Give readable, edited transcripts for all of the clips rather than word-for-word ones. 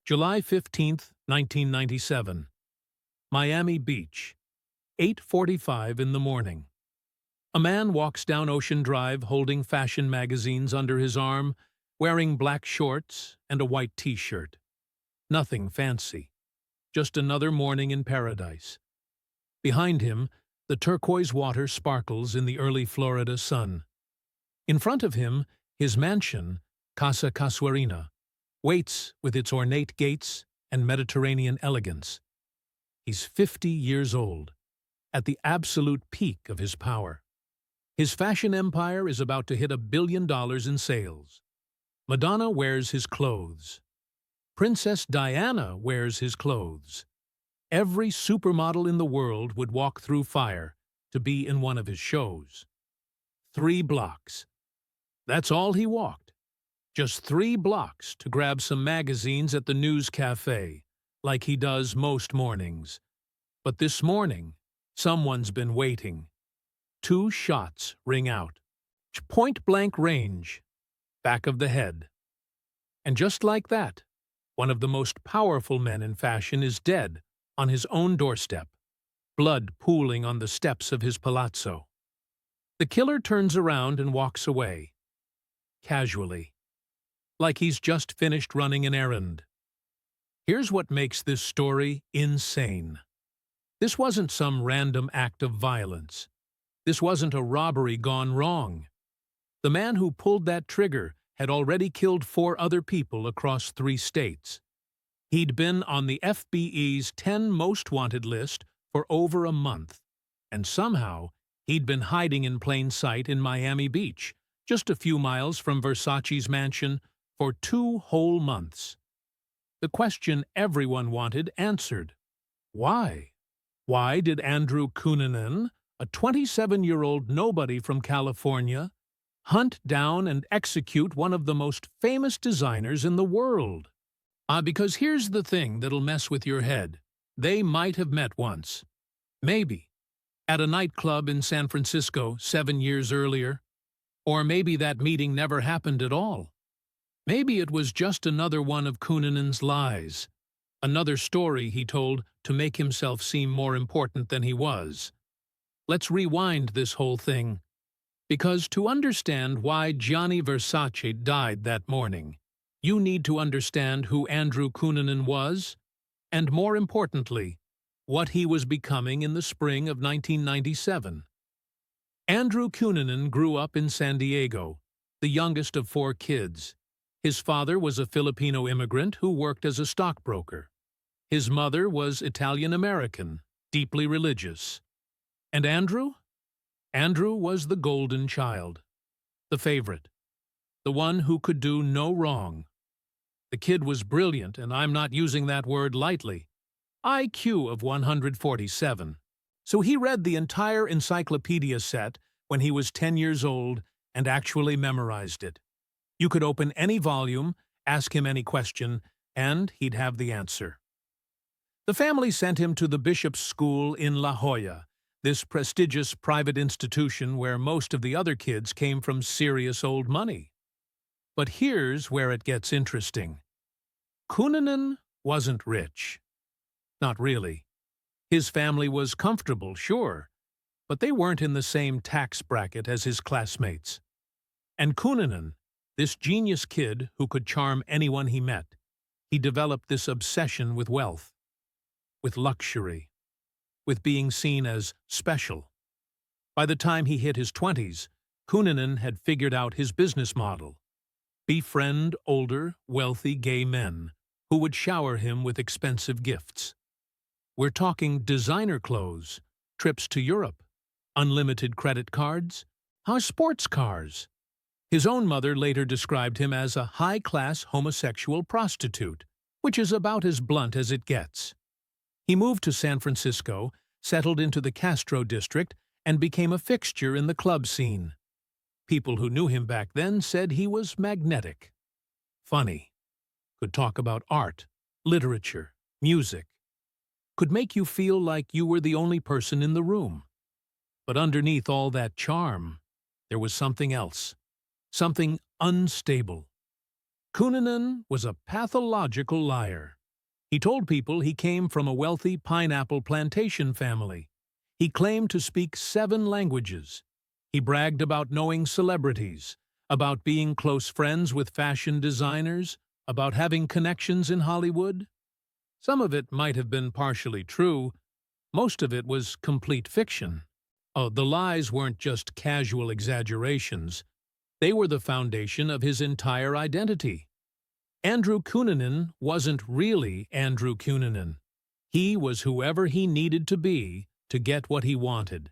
July 15th, 1997. Miami Beach, 8:45 in the morning. A man walks down Ocean Drive holding fashion magazines under his arm, wearing black shorts and a white t-shirt. Nothing fancy, just another morning in paradise. Behind him, the turquoise water sparkles in the early Florida sun. In front of him, his mansion, Casa Casuarina, waits with its ornate gates and Mediterranean elegance. He's 50 years old, at the absolute peak of his power. His fashion empire is about to hit $1 billion in sales. Madonna wears his clothes. Princess Diana wears his clothes. Every supermodel in the world would walk through fire to be in one of his shows. 3 blocks. That's all he walked. Just 3 blocks to grab some magazines at the news cafe, like he does most mornings. But this morning, someone's been waiting. 2 shots ring out. Point-blank range. Back of the head. And just like that, one of the most powerful men in fashion is dead on his own doorstep, blood pooling on the steps of his palazzo. The killer turns around and walks away, casually, like he's just finished running an errand. Here's what makes this story insane. This wasn't some random act of violence. This wasn't a robbery gone wrong. The man who pulled that trigger had already killed 4 other people across 3 states. He'd been on the FBI's 10 most wanted list for over a month, and somehow he'd been hiding in plain sight in Miami Beach, just a few miles from Versace's mansion, for 2 whole months. The question everyone wanted answered. Why? Why did Andrew Cunanan, a 27-year-old nobody from California, hunt down and execute one of the most famous designers in the world? Because here's the thing that'll mess with your head. They might have met once. Maybe. At a nightclub in San Francisco 7 years earlier. Or maybe that meeting never happened at all. Maybe it was just another one of Cunanan's lies. Another story he told to make himself seem more important than he was. Let's rewind this whole thing. Because to understand why Gianni Versace died that morning, you need to understand who Andrew Cunanan was, and more importantly, what he was becoming in the spring of 1997. Andrew Cunanan grew up in San Diego, the youngest of 4 kids. His father was a Filipino immigrant who worked as a stockbroker. His mother was Italian-American, deeply religious. And Andrew? Andrew was the golden child, the favorite, the one who could do no wrong. The kid was brilliant, and I'm not using that word lightly. IQ of 147. So he read the entire encyclopedia set when he was 10 years old and actually memorized it. You could open any volume, ask him any question, and he'd have the answer. The family sent him to the Bishop's School in La Jolla, this prestigious private institution where most of the other kids came from serious old money. But here's where it gets interesting. Cunanan wasn't rich. Not really. His family was comfortable, sure, but they weren't in the same tax bracket as his classmates. And Cunanan, this genius kid who could charm anyone he met, he developed this obsession with wealth, with luxury, with being seen as special. By the time he hit his 20s, Cunanan had figured out his business model. Befriend older, wealthy gay men who would shower him with expensive gifts. We're talking designer clothes, trips to Europe, unlimited credit cards, sports cars. His own mother later described him as a high-class homosexual prostitute, which is about as blunt as it gets. He moved to San Francisco, settled into the Castro district, and became a fixture in the club scene. People who knew him back then said he was magnetic. Funny. Could talk about art, literature, music. Could make you feel like you were the only person in the room. But underneath all that charm, there was something else. Something unstable. Cunanan was a pathological liar. He told people he came from a wealthy pineapple plantation family. He claimed to speak 7 languages. He bragged about knowing celebrities, about being close friends with fashion designers, about having connections in Hollywood. Some of it might have been partially true. Most of it was complete fiction. Oh, the lies weren't just casual exaggerations. They were the foundation of his entire identity. Andrew Cunanan wasn't really Andrew Cunanan. He was whoever he needed to be to get what he wanted.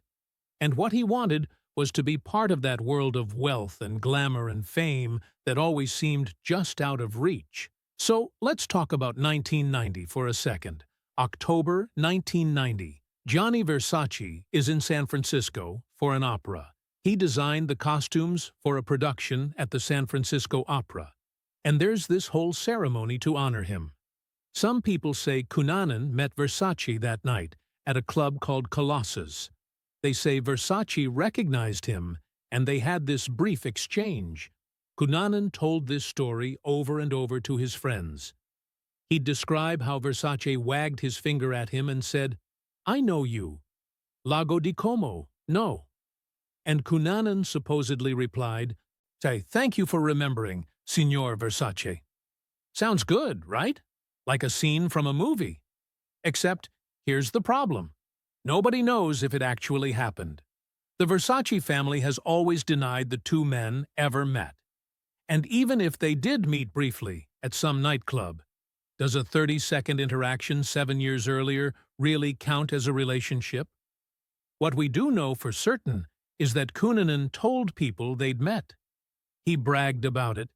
And what he wanted was to be part of that world of wealth and glamour and fame that always seemed just out of reach. So let's talk about 1990 for a second. October 1990. Gianni Versace is in San Francisco for an opera. He designed the costumes for a production at the San Francisco Opera. And there's this whole ceremony to honor him. Some people say Cunanan met Versace that night at a club called Colossus. They say Versace recognized him, and they had this brief exchange. Cunanan told this story over and over to his friends. He'd describe how Versace wagged his finger at him and said, "I know you. Lago di Como, no." And Cunanan supposedly replied, "Say, thank you for remembering, Signor Versace." Sounds good, right? Like a scene from a movie. Except, here's the problem. Nobody knows if it actually happened. The Versace family has always denied the two men ever met. And even if they did meet briefly at some nightclub, does a 30-second interaction 7 years earlier really count as a relationship? What we do know for certain is that Cunanan told people they'd met. He bragged about it.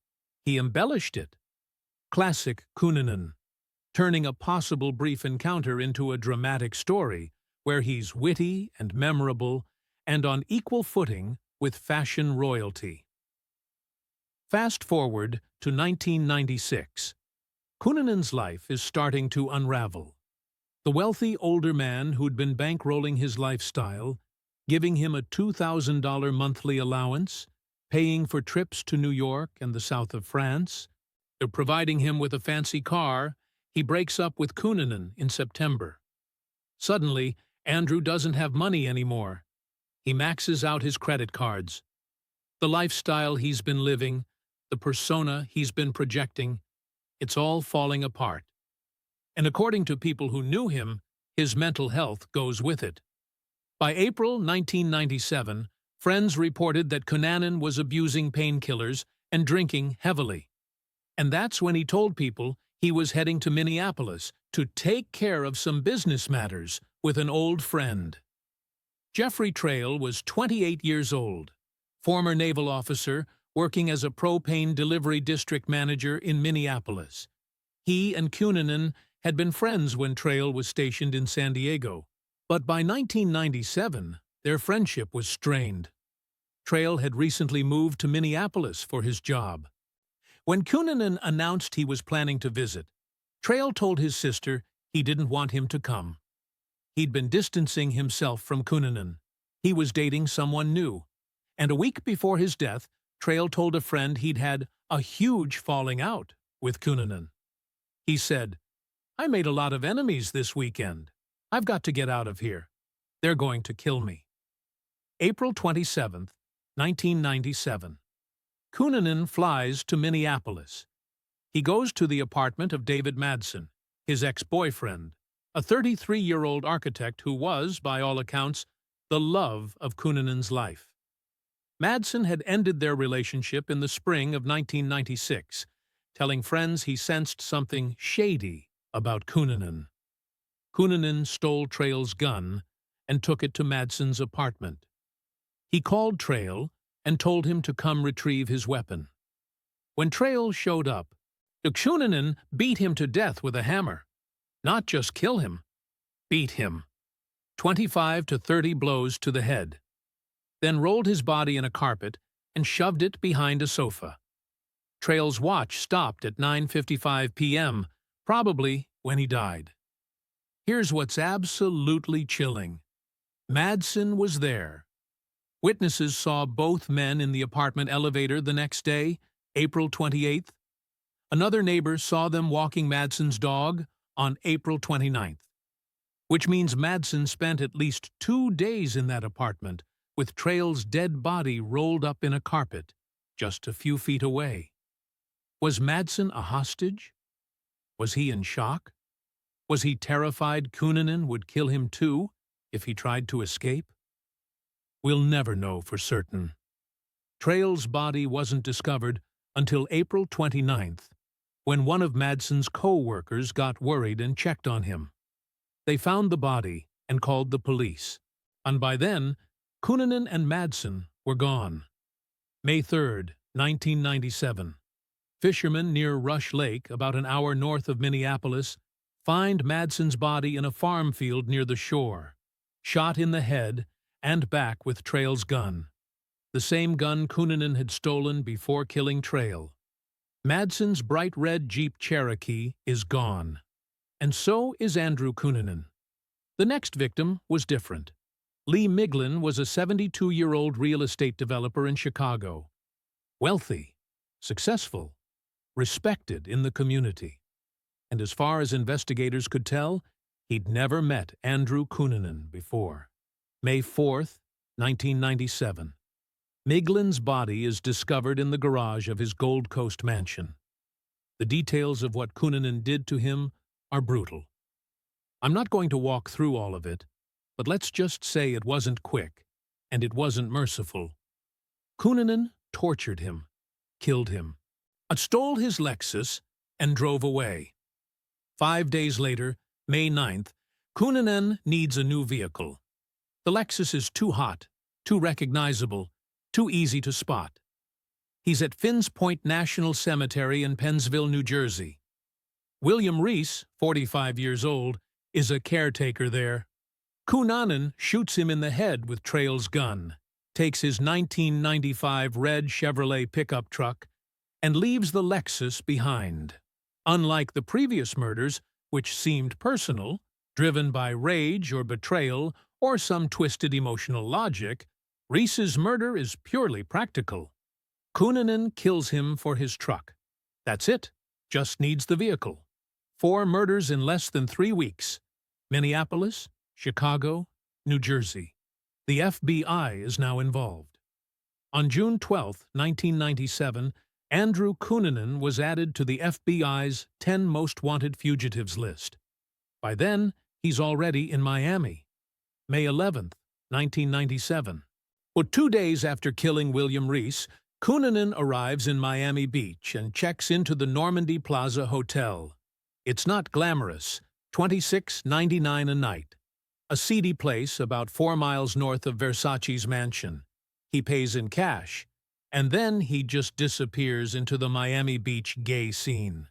He embellished it. Classic Cunanan, turning a possible brief encounter into a dramatic story where he's witty and memorable and on equal footing with fashion royalty. Fast forward to 1996. Cunanan's life is starting to unravel. The wealthy older man who'd been bankrolling his lifestyle, giving him a $2,000 monthly allowance, paying for trips to New York and the south of France, they're providing him with a fancy car, he breaks up with Cunanan in September. Suddenly, Andrew doesn't have money anymore. He maxes out his credit cards. The lifestyle he's been living, the persona he's been projecting, it's all falling apart. And according to people who knew him, his mental health goes with it. By April 1997, friends reported that Cunanan was abusing painkillers and drinking heavily. And that's when he told people he was heading to Minneapolis to take care of some business matters with an old friend. Jeffrey Trail was 28 years old, former naval officer working as a propane delivery district manager in Minneapolis. He and Cunanan had been friends when Trail was stationed in San Diego, but by 1997, their friendship was strained. Trail had recently moved to Minneapolis for his job. When Cunanan announced he was planning to visit, Trail told his sister he didn't want him to come. He'd been distancing himself from Cunanan. He was dating someone new. And a week before his death, Trail told a friend he'd had a huge falling out with Cunanan. He said, "I made a lot of enemies this weekend. I've got to get out of here. They're going to kill me." April 27, 1997. Cunanan flies to Minneapolis. He goes to the apartment of David Madsen, his ex-boyfriend, a 33-year-old architect who was, by all accounts, the love of Cunanan's life. Madsen had ended their relationship in the spring of 1996, telling friends he sensed something shady about Cunanan. Cunanan stole Trail's gun and took it to Madsen's apartment. He called Trail and told him to come retrieve his weapon. When Trail showed up, Cunanan beat him to death with a hammer. Not just kill him, beat him. 25 to 30 blows to the head. Then rolled his body in a carpet and shoved it behind a sofa. Trail's watch stopped at 9:55 p.m., probably when he died. Here's what's absolutely chilling. Madsen was there. Witnesses saw both men in the apartment elevator the next day, April 28th. Another neighbor saw them walking Madsen's dog on April 29th, which means Madsen spent at least 2 days in that apartment with Trail's dead body rolled up in a carpet just a few feet away. Was Madsen a hostage? Was he in shock? Was he terrified Cunanan would kill him too if he tried to escape? We'll never know for certain. Trail's body wasn't discovered until April 29th, when one of Madsen's co-workers got worried and checked on him. They found the body and called the police, and by then, Cunanan and Madsen were gone. May 3rd, 1997. Fishermen near Rush Lake, about an hour north of Minneapolis, find Madsen's body in a farm field near the shore, shot in the head and back with Trail's gun, the same gun Cunanan had stolen before killing Trail. Madsen's bright red Jeep Cherokee is gone, and so is Andrew Cunanan. The next victim was different. Lee Miglin was a 72-year-old real estate developer in Chicago. Wealthy, successful, respected in the community. And as far as investigators could tell, he'd never met Andrew Cunanan before. May 4th, 1997. Miglin's body is discovered in the garage of his Gold Coast mansion. The details of what Cunanan did to him are brutal. I'm not going to walk through all of it, but let's just say it wasn't quick, and it wasn't merciful. Cunanan tortured him, killed him, stole his Lexus, and drove away. 5 days later, May 9th, Cunanan needs a new vehicle. The Lexus is too hot, too recognizable, too easy to spot. He's at Finns Point National Cemetery in Pennsville, New Jersey. William Reese, 45 years old, is a caretaker there. Cunanan shoots him in the head with Trail's gun, takes his 1995 red Chevrolet pickup truck, and leaves the Lexus behind. Unlike the previous murders, which seemed personal, driven by rage or betrayal or some twisted emotional logic, Reese's murder is purely practical. Cunanan kills him for his truck. That's it. Just needs the vehicle. 4 murders in less than 3 weeks. Minneapolis, Chicago, New Jersey. The FBI is now involved. On June 12, 1997, Andrew Cunanan was added to the FBI's 10 Most Wanted Fugitives list. By then, he's already in Miami. May 11, 1997. But 2 days after killing William Reese, Cunanan arrives in Miami Beach and checks into the Normandy Plaza Hotel. It's not glamorous, $26.99 a night. A seedy place about 4 miles north of Versace's mansion. He pays in cash, and then he just disappears into the Miami Beach gay scene.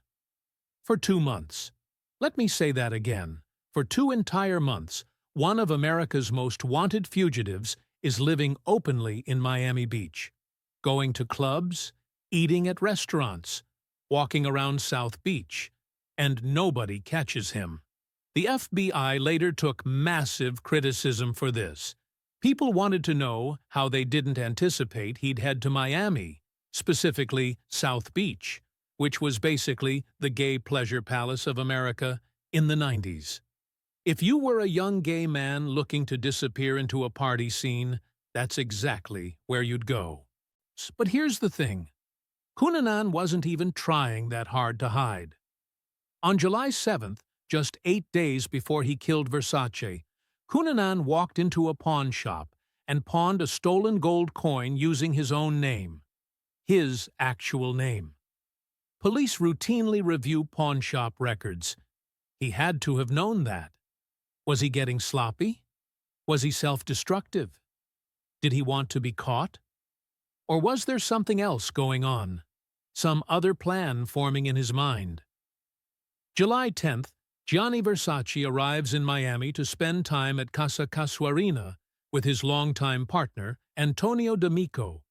For 2 months. Let me say that again. For 2 entire months, one of America's most wanted fugitives is living openly in Miami Beach, going to clubs, eating at restaurants, walking around South Beach, and nobody catches him. The FBI later took massive criticism for this. People wanted to know how they didn't anticipate he'd head to Miami, specifically South Beach, which was basically the gay pleasure palace of America in the 90s. If you were a young gay man looking to disappear into a party scene, that's exactly where you'd go. But here's the thing. Cunanan wasn't even trying that hard to hide. On July 7th, just 8 days before he killed Versace, Cunanan walked into a pawn shop and pawned a stolen gold coin using his own name. His actual name. Police routinely review pawn shop records. He had to have known that. Was he getting sloppy? Was he self-destructive? Did he want to be caught? Or was there something else going on? Some other plan forming in his mind? July 10th, Gianni Versace arrives in Miami to spend time at Casa Casuarina with his longtime partner, Antonio D'Amico.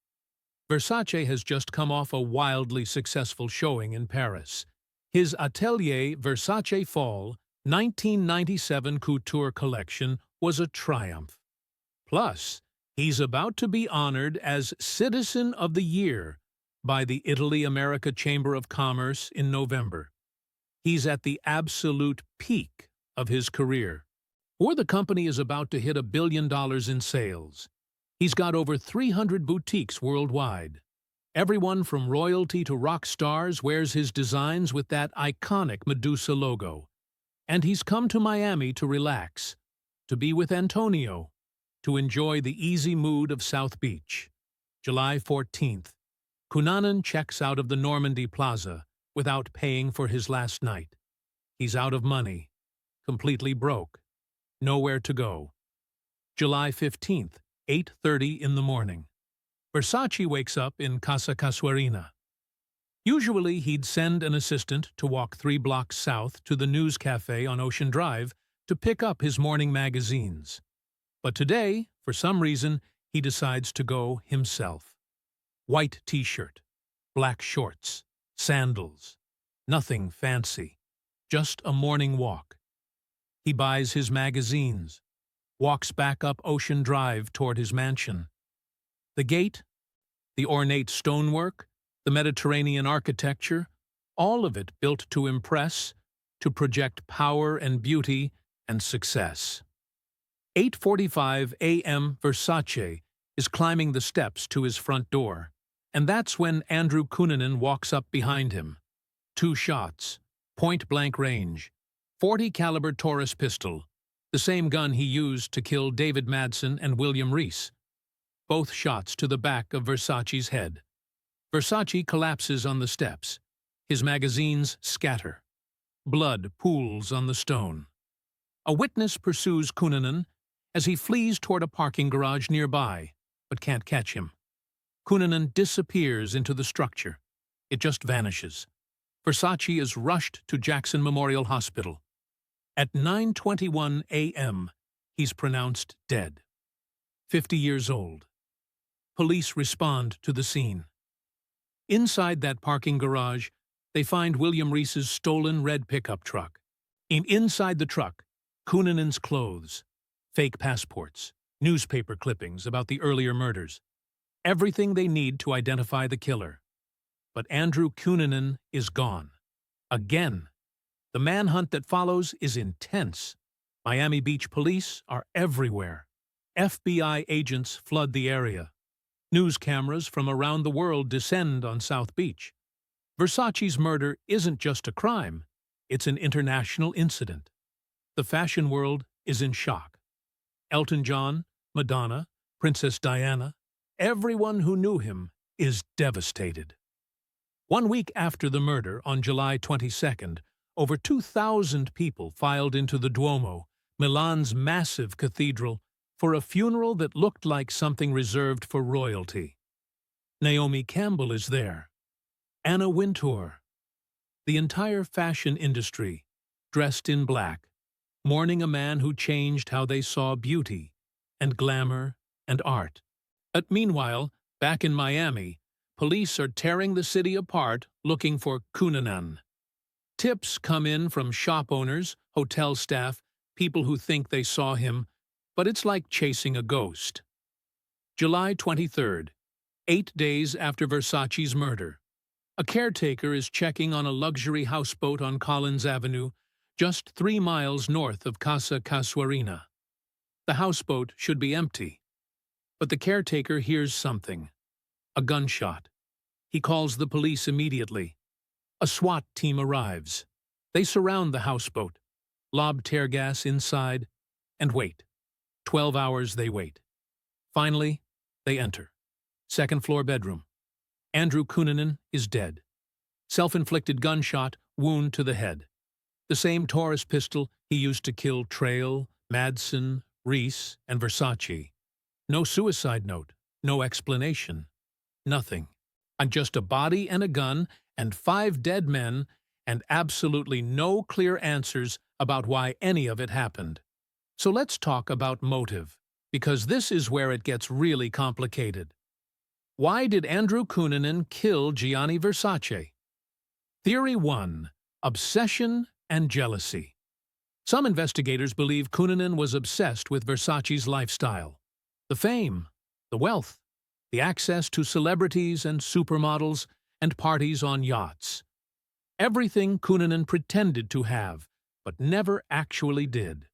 Versace has just come off a wildly successful showing in Paris. His Atelier Versace Fall 1997 couture collection was a triumph. Plus, he's about to be honored as Citizen of the Year by the Italy-America Chamber of Commerce in November. He's at the absolute peak of his career. Or the company is about to hit $1 billion in sales. He's got over 300 boutiques worldwide. Everyone from royalty to rock stars wears his designs with that iconic Medusa logo. And he's come to Miami to relax, to be with Antonio, to enjoy the easy mood of South Beach. July 14th. Cunanan checks out of the Normandy Plaza without paying for his last night. He's out of money, completely broke, nowhere to go. July 15th, 8:30 in the morning. Versace wakes up in Casa Casuarina. Usually he'd send an assistant to walk 3 blocks south to the News Cafe on Ocean Drive to pick up his morning magazines. But today, for some reason, he decides to go himself. White t-shirt, black shorts, sandals, nothing fancy, just a morning walk. He buys his magazines, walks back up Ocean Drive toward his mansion. The gate, the ornate stonework, the Mediterranean architecture, all of it built to impress, to project power and beauty and success. 8:45 a.m. Versace is climbing the steps to his front door, and that's when Andrew Cunanan walks up behind him. 2 shots, point-blank range, .40 caliber Taurus pistol, the same gun he used to kill David Madsen and William Reese. Both shots to the back of Versace's head. Versace collapses on the steps. His magazines scatter. Blood pools on the stone. A witness pursues Cunanan as he flees toward a parking garage nearby, but can't catch him. Cunanan disappears into the structure. It just vanishes. Versace is rushed to Jackson Memorial Hospital. At 9:21 a.m., he's pronounced dead. 50 years old. Police respond to the scene. Inside that parking garage, they find William Reese's stolen red pickup truck. Inside the truck, Cunanan's clothes, fake passports, newspaper clippings about the earlier murders. Everything they need to identify the killer. But Andrew Cunanan is gone. Again. The manhunt that follows is intense. Miami Beach police are everywhere. FBI agents flood the area. News cameras from around the world descend on South Beach. Versace's murder isn't just a crime, it's an international incident. The fashion world is in shock. Elton John, Madonna, Princess Diana, everyone who knew him is devastated. 1 week after the murder, on July 22nd, over 2,000 people filed into the Duomo, Milan's massive cathedral, for a funeral that looked like something reserved for royalty. Naomi Campbell is there. Anna Wintour. The entire fashion industry, dressed in black, mourning a man who changed how they saw beauty and glamour and art. But meanwhile, back in Miami, police are tearing the city apart looking for Cunanan. Tips come in from shop owners, hotel staff, people who think they saw him, but it's like chasing a ghost. July 23rd, 8 days after Versace's murder. A caretaker is checking on a luxury houseboat on Collins Avenue, just 3 miles north of Casa Casuarina. The houseboat should be empty, but the caretaker hears something. A gunshot. He calls the police immediately. A SWAT team arrives. They surround the houseboat, lob tear gas inside, and wait. 12 hours they wait. Finally, they enter. Second-floor bedroom. Andrew Cunanan is dead. Self-inflicted gunshot, wound to the head. The same Taurus pistol he used to kill Trail, Madsen, Reese, and Versace. No suicide note, no explanation. Nothing. And just a body and a gun and 5 dead men and absolutely no clear answers about why any of it happened. So let's talk about motive, because this is where it gets really complicated. Why did Andrew Cunanan kill Gianni Versace? Theory 1. Obsession and jealousy. Some investigators believe Cunanan was obsessed with Versace's lifestyle. The fame, the wealth, the access to celebrities and supermodels, and parties on yachts. Everything Cunanan pretended to have, but never actually did.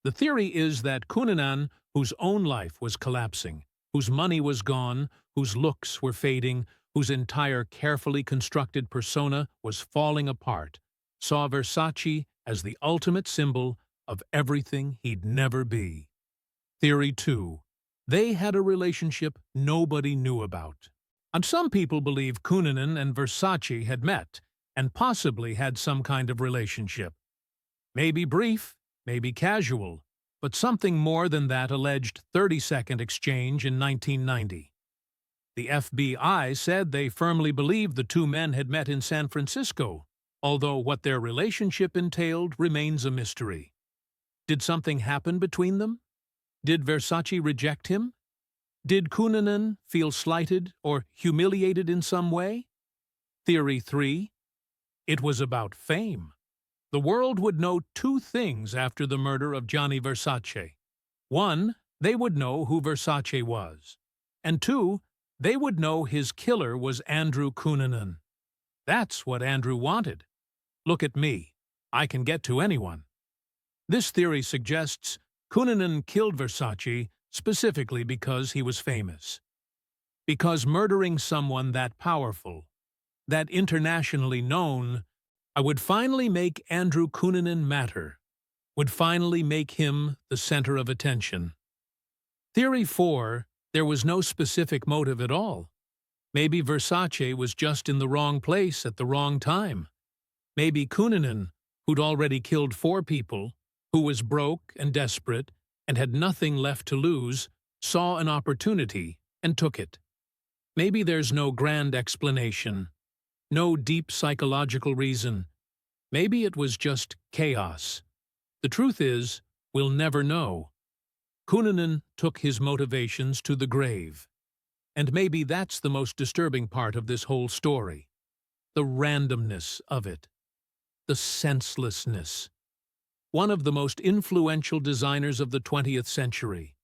The theory is that Cunanan, whose own life was collapsing, whose money was gone, whose looks were fading, whose entire carefully constructed persona was falling apart, saw Versace as the ultimate symbol of everything he'd never be. Theory 2. They had a relationship nobody knew about. And some people believe Cunanan and Versace had met, and possibly had some kind of relationship. Maybe brief, maybe casual, but something more than that alleged 30-second exchange in 1990. The FBI said they firmly believed the two men had met in San Francisco, although what their relationship entailed remains a mystery. Did something happen between them? Did Versace reject him? Did Cunanan feel slighted or humiliated in some way? Theory 3. It was about fame. The world would know two things after the murder of Gianni Versace. 1, they would know who Versace was. And 2, they would know his killer was Andrew Cunanan. That's what Andrew wanted. Look at me. I can get to anyone. This theory suggests Cunanan killed Versace specifically because he was famous. Because murdering someone that powerful, that internationally known, would finally make Andrew Cunanan matter, would finally make him the center of attention. Theory 4, there was no specific motive at all. Maybe Versace was just in the wrong place at the wrong time. Maybe Cunanan, who'd already killed 4 people, who was broke and desperate and had nothing left to lose, saw an opportunity and took it. Maybe there's no grand explanation, no deep psychological reason. Maybe it was just chaos. The truth is, we'll never know. Cunanan took his motivations to the grave. And maybe that's the most disturbing part of this whole story. The randomness of it. The senselessness. One of the most influential designers of the 20th century.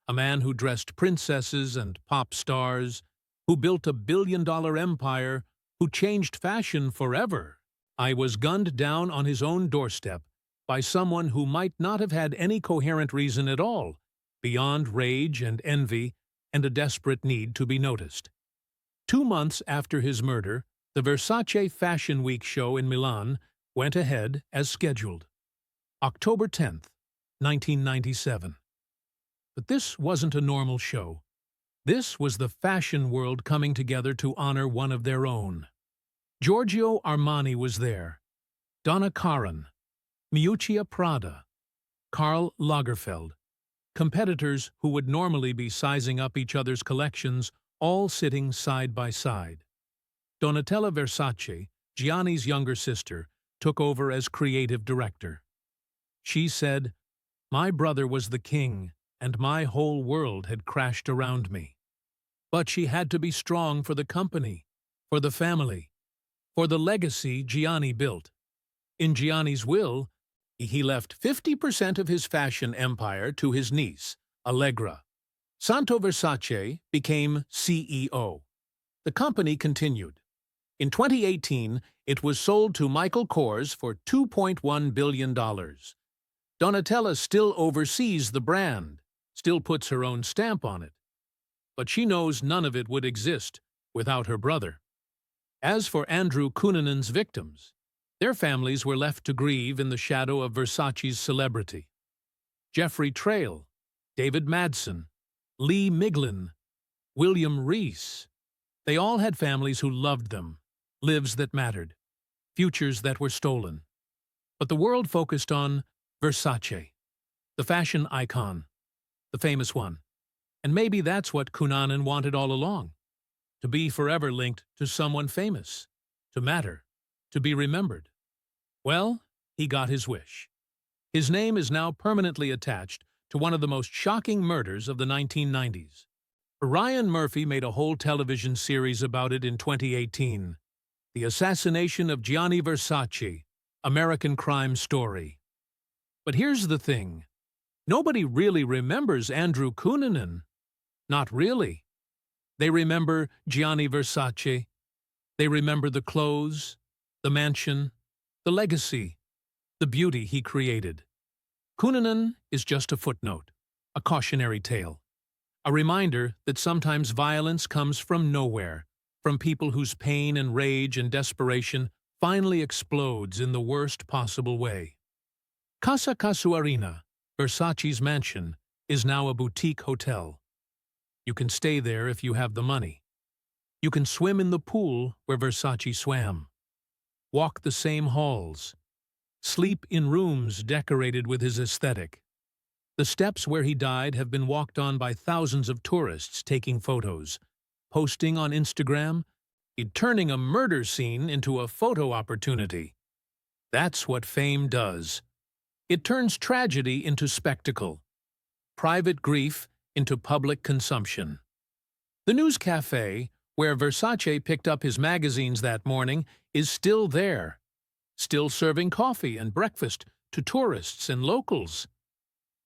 A man who dressed princesses and pop stars, who built a billion-dollar empire, who changed fashion forever, was gunned down on his own doorstep by someone who might not have had any coherent reason at all, beyond rage and envy and a desperate need to be noticed. 2 months after his murder, the Versace Fashion Week show in Milan went ahead as scheduled. October 10th, 1997. But this wasn't a normal show. This was the fashion world coming together to honor one of their own. Giorgio Armani was there, Donna Karan, Miuccia Prada, Karl Lagerfeld, competitors who would normally be sizing up each other's collections, all sitting side by side. Donatella Versace, Gianni's younger sister, took over as creative director. She said, "My brother was the king, and my whole world had crashed around me. But she had to be strong for the company, for the family, for the legacy Gianni built. In Gianni's will, he left 50% of his fashion empire to his niece, Allegra. Santo Versace became CEO. The company continued. In 2018, it was sold to Michael Kors for $2.1 billion. Donatella still oversees the brand, still puts her own stamp on it. But she knows none of it would exist without her brother. As for Andrew Cunanan's victims, their families were left to grieve in the shadow of Versace's celebrity. Jeffrey Trail, David Madsen, Lee Miglin, William Reese. They all had families who loved them, lives that mattered, futures that were stolen. But the world focused on Versace, the fashion icon, the famous one. And maybe that's what Cunanan wanted all along. To be forever linked to someone famous, to matter, to be remembered. Well, he got his wish. His name is now permanently attached to one of the most shocking murders of the 1990s. Ryan Murphy made a whole television series about it in 2018. The Assassination of Gianni Versace, American Crime Story. But here's the thing. Nobody really remembers Andrew Cunanan. Not really. They remember Gianni Versace. They remember the clothes, the mansion, the legacy, the beauty he created. Cunanan is just a footnote, a cautionary tale, a reminder that sometimes violence comes from nowhere, from people whose pain and rage and desperation finally explodes in the worst possible way. Casa Casuarina, Versace's mansion, is now a boutique hotel. You can stay there if you have the money. You can swim in the pool where Versace swam, walk the same halls, sleep in rooms decorated with his aesthetic. The steps where he died have been walked on by thousands of tourists taking photos, posting on Instagram, turning a murder scene into a photo opportunity. That's what fame does. It turns tragedy into spectacle, private grief into public consumption. The news cafe, where Versace picked up his magazines that morning, is still there, still serving coffee and breakfast to tourists and locals.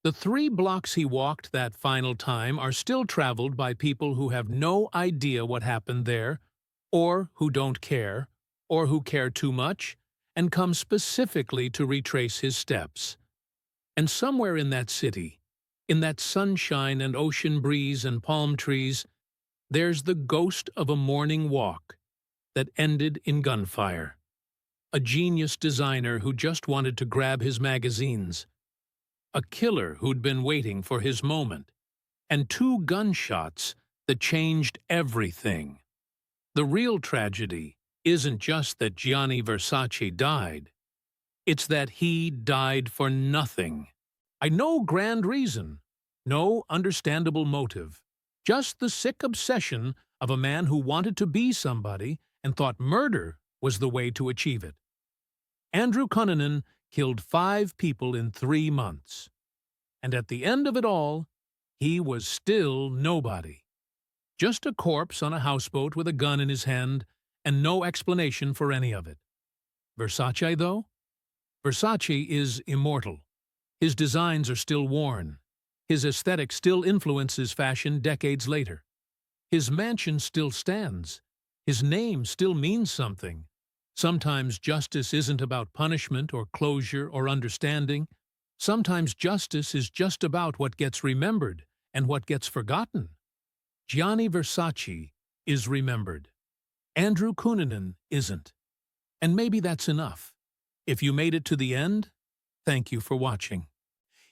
The 3 blocks he walked that final time are still traveled by people who have no idea what happened there, or who don't care, or who care too much, and come specifically to retrace his steps. And somewhere in that city, in that sunshine and ocean breeze and palm trees, there's the ghost of a morning walk that ended in gunfire. A genius designer who just wanted to grab his magazines. A killer who'd been waiting for his moment. And 2 gunshots that changed everything. The real tragedy isn't just that Gianni Versace died. It's that he died for nothing. No grand reason, no understandable motive. Just the sick obsession of a man who wanted to be somebody and thought murder was the way to achieve it. Andrew Cunanan killed 5 people in 3 months. And at the end of it all, he was still nobody. Just a corpse on a houseboat with a gun in his hand, and no explanation for any of it. Versace, though? Versace is immortal. His designs are still worn. His aesthetic still influences fashion decades later. His mansion still stands. His name still means something. Sometimes justice isn't about punishment or closure or understanding. Sometimes justice is just about what gets remembered and what gets forgotten. Gianni Versace is remembered. Andrew Cunanan isn't. And maybe that's enough. If you made it to the end, thank you for watching.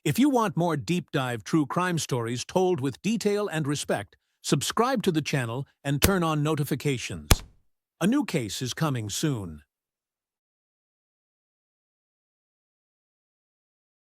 If you want more deep-dive true crime stories told with detail and respect, subscribe to the channel and turn on notifications. A new case is coming soon.